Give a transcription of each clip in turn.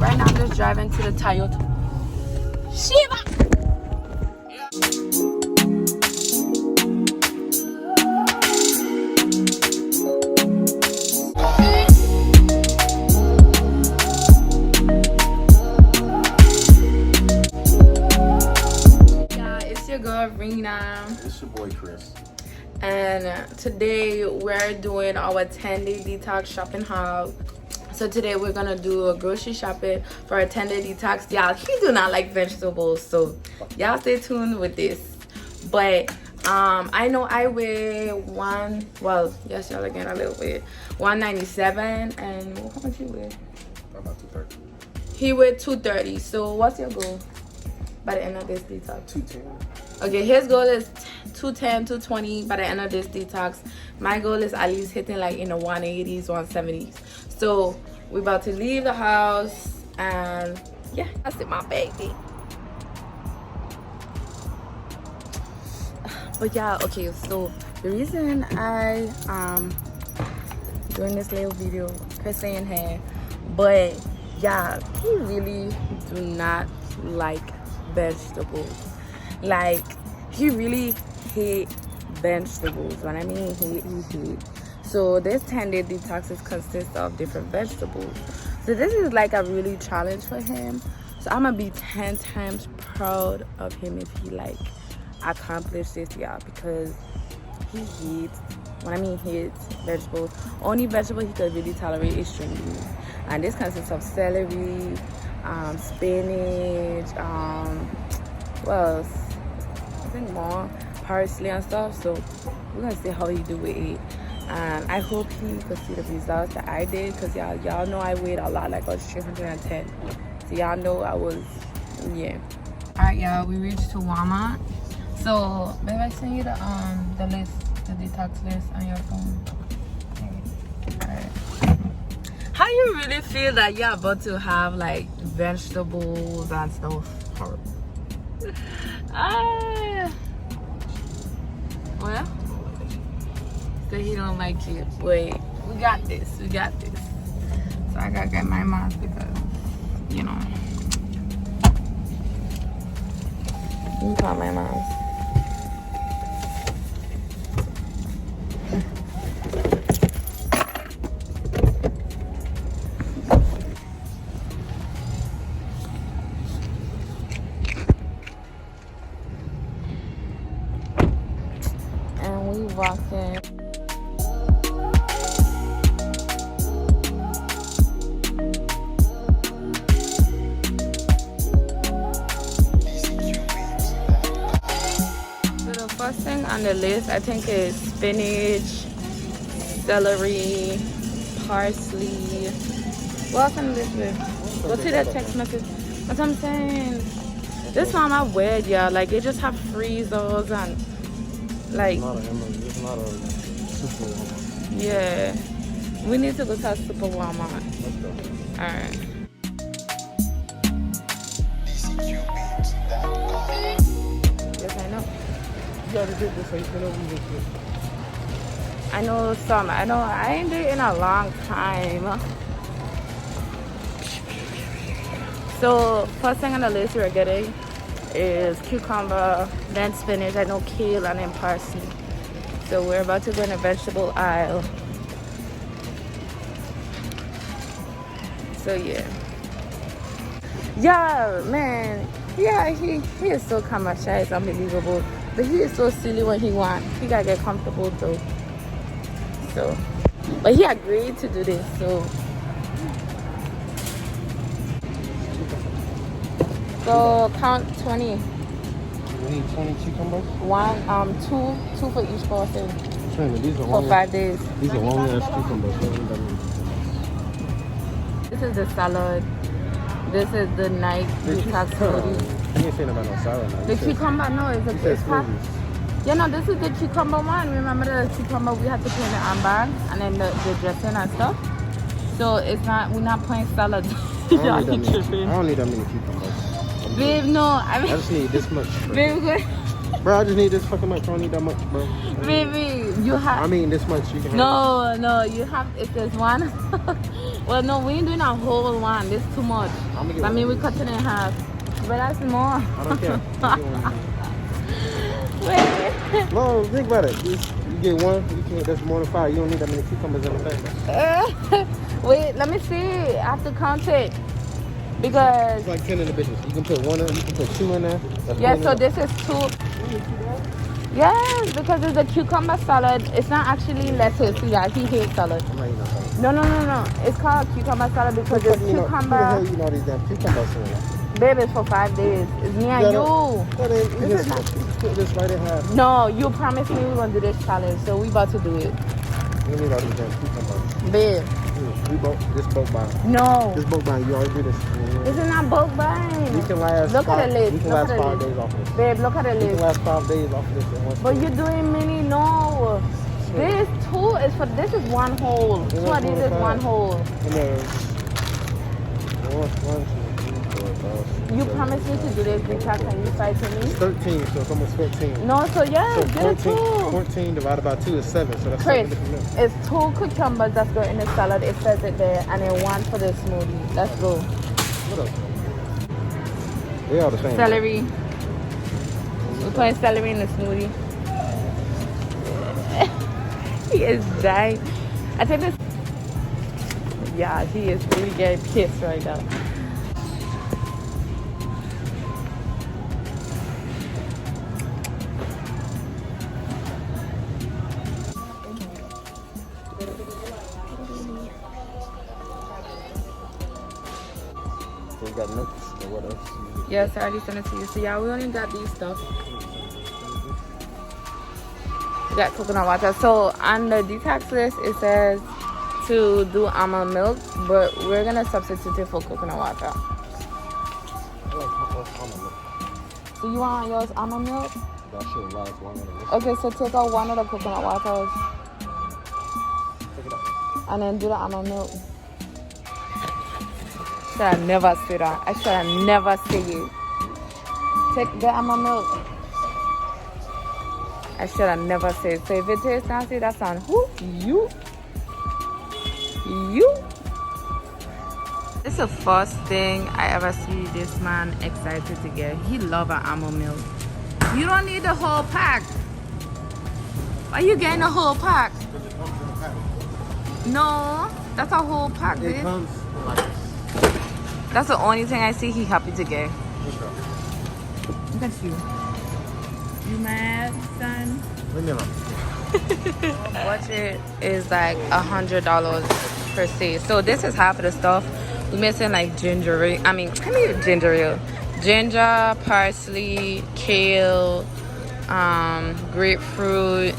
Right now I'm just driving to the Toyota. Shiva! Your girl Rena. It's your boy Chris. And today we're doing our 10-day detox shopping haul. So today we're gonna do a grocery shopping for a 10-day detox. Y'all, he do not like vegetables, so y'all stay tuned with this. But I know I weigh yes, y'all again a little bit. 197, and how much you weigh? About 230. He weighed 230. So what's your goal by the end of this detox? 210. Okay, his goal is 210, 220 by the end of this detox. My goal is at least hitting like in the 180s, 170s. So we're about to leave the house, and yeah, that's it, my baby. But yeah, okay, so the reason I doing this little video, Chris in here, but yeah, he really do not like vegetables. Like, he really hate vegetables. When I mean hate, he hate. So this 10-day detox consists of different vegetables. So this is like a really challenge for him. So I'm gonna be 10 times proud of him if he like accomplished this, y'all, because he hates, when I mean hates vegetables, only vegetable he could really tolerate is string beans. And this consists of celery, spinach, what else? I think more parsley and stuff. So we're gonna see how he do with it, and I hope he could see the results that I did, because y'all know I weighed a lot, like I was 310. So y'all know I was, yeah. All right, y'all, we reached to Walmart. So babe, I send you the list, the detox list on your phone. All right. How you really feel that you're about to have like vegetables and stuff? Well, so he don't like it. Wait, we got this. So I gotta get my mask because, you know, you call my mask. Walked in. So the first thing on the list, I think, is spinach, celery, parsley. What else on the list with? Go to that text message. What I'm saying, this one I weird, yeah. Like they just have freezers and like. It's not a super Walmart. Yeah, we need to go to a super Walmart. Let's go. All right. Yes, I know. You already did this, so you can over this. I know some. I ain't did it in a long time. So first thing on the list we're getting is cucumber, then spinach. I know kale, and then parsley. So we're about to go in the vegetable aisle. So yeah. Yeah, man. Yeah, he is so shy. It's unbelievable. But he is so silly when he wants. He gotta get comfortable though. So, but he agreed to do this. So count 20. You need 20 cucumbers? Two for each person. These are for 5 days. These are long ass cucumbers. This is the salad. This is the night detox smoothie. You ain't saying about no salad now. The cucumber, no, it's half. Yeah, no, this is the cucumber one. Remember the cucumber we had to put in the armband and then the dressing and stuff. So it's not, we're not playing salad. I don't need that many cucumbers. Babe, no, I just need this much. Babe, bro, I just need this fucking much. I don't need that much, bro. Baby, You have. I mean, this much you can. No, you have. If there's one. Well, no, we ain't doing a whole one. This too much. I mean, we cut it in half. But that's more. I don't care. Wait. No, think about it. You get one, you can't. That's more than 5. You don't need that many cucumbers in the thing. Wait, let me see. I have to count it. Because. It's like 10 in the bitches. You can put 1 in, you can put 2 in there. Yeah, so this is 2. Yes, because it's a cucumber salad. It's not actually lettuce. Yeah, he hates salad. No. It's called cucumber salad because it's cucumber. Who the hell you know these damn cucumbers in there? Baby, it's for 5 days. It's me and you. This is not. Put this right in half. No, you promised me we were going to do this challenge, so we about to do it. We need all these damn cucumbers. Babe. This bulk buying. No. This bulk buying, you already do this. This is not bulk buying. You can last. Look at the list. You can last 5 days off of this. Babe, look at the list. You can last 5 days off of this. But you're doing mini, no. This 2 is for, this is 1 whole. 2 of these is 1 whole. You promised me to do this because and you fight to me. It's 13, so it's almost 14. No, so yeah, so get 14, it 2. 14 divided by 2 is 7, so that's Chris, 7 different meals. it's 2 cucumbers that's go in the salad. It says it there, and then 1 for the smoothie. Let's go. What else? They all the same. Celery. We're putting celery in the smoothie. He is dying. I think this. Yeah, he is really getting pissed right now. So we got nuts or what else? Yes, I already sent it to you. So yeah, we only got these stuff. We got coconut water. So on the detox list, it says to do almond milk, but we're gonna substitute it for coconut water. So you want yours almond milk? That shit lasts longer than this. Okay, so take out 1 of the coconut waters Take it out. and then do the almond milk. Should I never say that? I should have never say it. Take the almond milk. I should have never said. So if it tastes nasty, that's on who? You. It's the first thing I ever see this man excited to get. He love an almond milk. You don't need the whole pack. Why you getting the whole pack? Because it comes in a pack. No, that's a whole pack, It bitch. comes like this. That's the only thing I see he happy to get. Okay. Look at you. You mad, son? Leave me alone. Budget is like $100 per se. So this is half of the stuff. We're missing like ginger ale. Ginger, parsley, kale, grapefruit,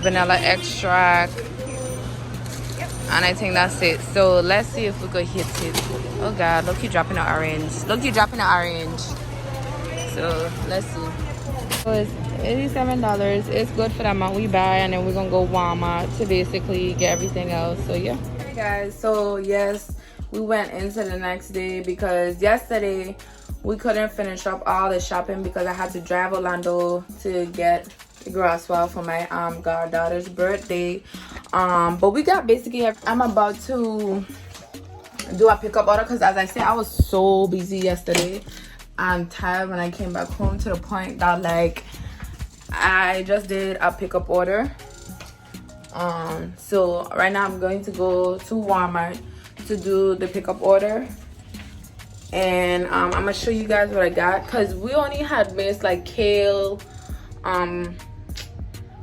vanilla extract, and I think that's it. So let's see if we could hit it. Oh God, look, you dropping the orange. So let's see. So it's $87. It's good for the amount we buy, and then we're gonna go Walmart to basically get everything else. So yeah. Hey guys, so yes, we went into the next day because yesterday we couldn't finish up all the shopping because I had to drive Orlando to get the grocery for my goddaughter's birthday. But we got basically, I'm about to do a pickup order because as I said, I was so busy yesterday. I'm tired when I came back home to the point that like I just did a pickup order. So right now I'm going to go to Walmart to do the pickup order, and I'm gonna show you guys what I got because we only had missed like kale,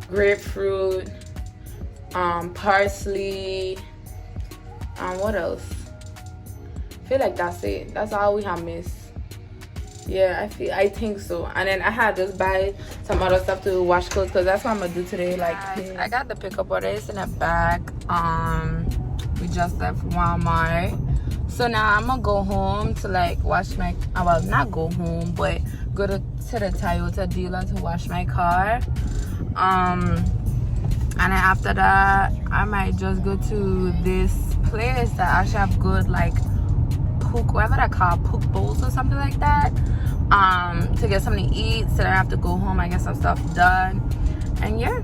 grapefruit, parsley, what else? I feel like that's it. That's all we have missed. Yeah, I think so. And then I had just buy some other stuff to wash clothes because that's what I'm gonna do today. Like I got the pickup order. It's in a bag. We just left Walmart, so now I'm gonna go home to like wash my, well, not go home, but go to the Toyota dealer to wash my car. And then after that I might just go to this place that actually have good like poke, whatever they call, poke bowls or something like that, to get something to eat, so that I have to go home and get some stuff done. And yeah,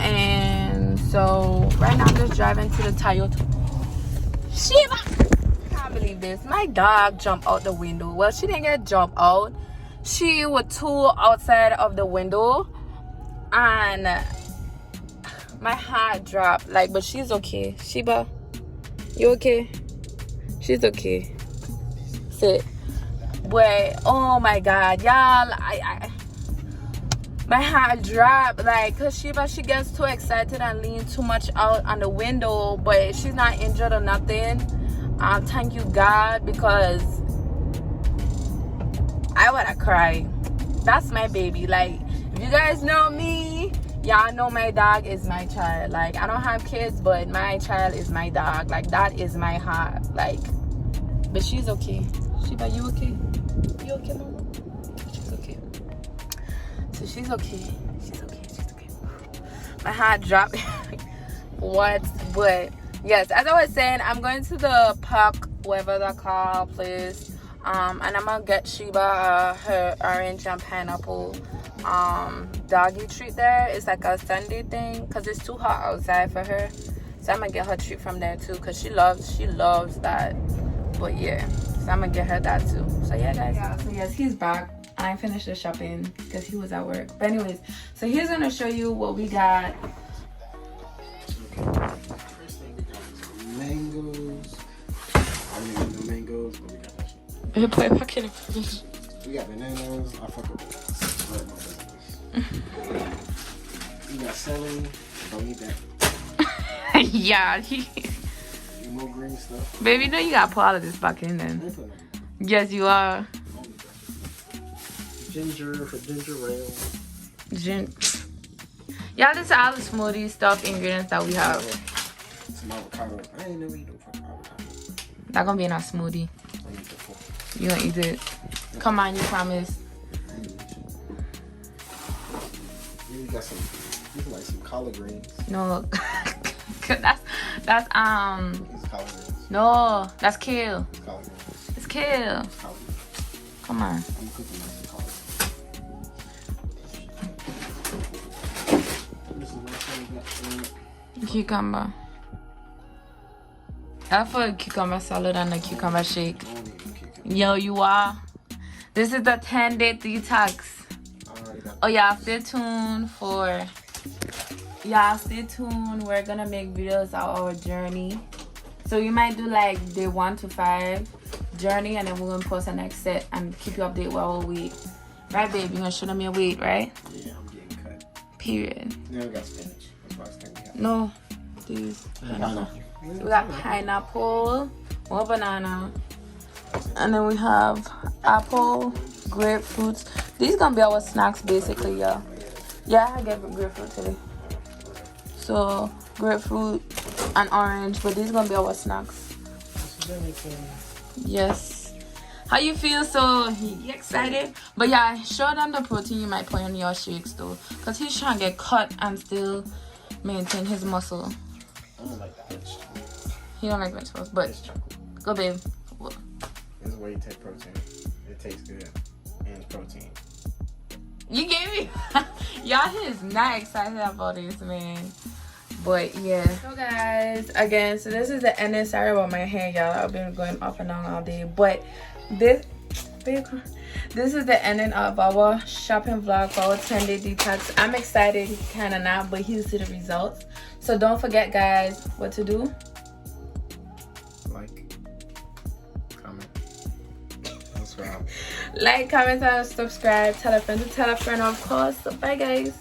and so right now I'm just driving to the Toyota. Shiva, I can't believe this. My dog jumped out the window. Well, she didn't get jumped out. She was too outside of the window, and my heart dropped. Like, but she's okay. Shiba, you okay? She's okay. Sit. But oh my God, y'all, my heart dropped, like, cause she gets too excited and leans too much out on the window, but she's not injured or nothing. Thank you God, because I wanna cry. That's my baby. Like, if you guys know me, y'all know my dog is my child. Like, I don't have kids, but my child is my dog. Like, that is my heart. Like, but she's okay. Shiba, you okay? You okay, mama? She's okay. So she's okay. She's okay. She's okay. My heart dropped. What? But yes, as I was saying, I'm going to the park, whatever the car place. And I'm gonna get Sheba her orange and pineapple doggy treat there. It's like a Sunday thing because it's too hot outside for her. So I'm gonna get her treat from there too, because she loves that. But yeah, so I'm gonna get her that too. So yeah, guys. Yeah, so yes, he's back. I finished the shopping because he was at work. But anyways, so he's gonna show you what we got. Okay. First thing we got is mangoes. I didn't even know mangoes, but we got that shit. We got bananas. I fuck with bananas. We got celery. Don't eat that. Yeah. More green stuff. Baby, no, you gotta put all of this back in then. Yes, you are. Ginger for ginger ale. Yeah, this is all the smoothie stuff, ingredients that we have. Some avocado. I ain't never eat no fucking avocado. That gonna be in our smoothie. I eat the fuck. You gonna eat it? Come on, you promise. I ain't eat shit. You got some, you like some collard greens. No. that's It's collard greens. no, that's kale. It's collard greens. It's kale. It's collard greens. Come on. I'm cooking like some collard greens. This is my thing. Cucumber. I for cucumber salad and a cucumber shake. I don't need no cucumber. Yo, you are. This is the 10-day detox. I already got Oh yeah, stay tuned for. Yeah, stay tuned. We're gonna make videos of our journey. So you might do like day 1 to 5 journey, and then we're gonna post the next set and keep you updated with our weight. Right, babe? You're gonna show them your weight, right? Yeah, I'm getting cut. Period. Now we got spinach. That's why I think we have. No, these. Pineapple. So we got pineapple, more banana, and then we have apple, grapefruits. These gonna be our snacks basically, y'all. Yeah, I get grapefruit today. So grapefruit and orange, but these gonna be our snacks. Yes. How you feel? So you excited? But yeah, show them the protein you might put in your shakes though, cause he's trying to get cut and still maintain his muscle. I don't like vegetables. He don't like vegetables, but It's chocolate. go babe. This is where you take protein. It tastes good. And it's protein. You gave me y'all, he is not excited about this, man. But yeah. So guys, again, so this is the ending. Sorry about my hair, y'all. I've been going up and down all day. But this is the ending of our shopping vlog for our 10-day detox. I'm excited, kinda not, but he'll see the results. So don't forget guys, what to do. Like, comment, subscribe. Like, comment, and subscribe. Tell a friend to tell a friend, of course. So bye guys.